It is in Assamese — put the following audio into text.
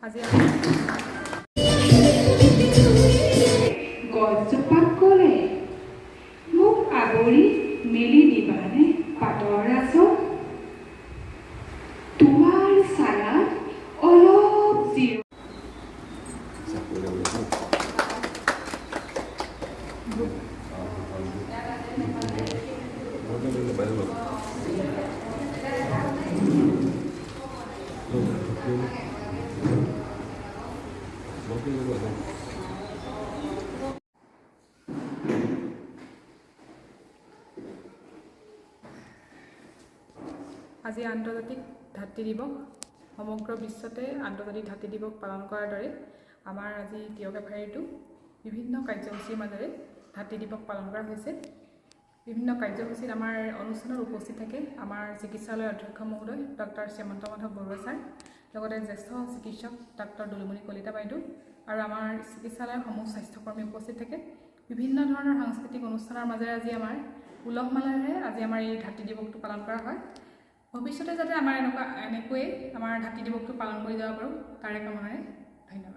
আজি গছজোপাক ক'লে মোক আৱৰি মেলি দিবানে পাতৰ আঁচল তোমাৰ ছায়াত অলপ জিৰ আজি আন্তৰ্জাতিক ধাত্ৰী দিৱস সমগ্ৰ বিশ্বতে আন্তৰ্জাতিক ধাত্ৰী দিৱস পালন কৰাৰ দৰে আমাৰ আজি তিয়ক এফাৰিটো বিভিন্ন কাৰ্যসূচীৰ মাজেৰে ধাত্ৰী দিৱস পালন কৰা হৈছে। বিভিন্ন কাৰ্যসূচীত আমাৰ অনুষ্ঠানত উপস্থিত থাকে আমাৰ চিকিৎসালয়ৰ অধ্যক্ষ মহোদয় ডক্টৰ শ্যামন্ত মাধৱ বৰুৱা ছাৰ, লগতে জ্যেষ্ঠ চিকিৎসক ডক্টৰ দুলুমণি কলিতা বাইদেউ আৰু আমাৰ চিকিৎসালয়ৰ সমূহ স্বাস্থ্যকৰ্মী উপস্থিত থাকে। বিভিন্ন ধৰণৰ সাংস্কৃতিক অনুষ্ঠানৰ মাজেৰে আজি আমাৰ উলহ মালহেৰে আজি আমাৰ এই ধাত্ৰী দিৱসটো পালন কৰা হয়। ভৱিষ্যতে যাতে আমাৰ এনেকৈয়ে আমাৰ ধাত্ৰী দিৱসটো পালন কৰি যাব পাৰোঁ তাৰে কামনাৰে ধন্যবাদ।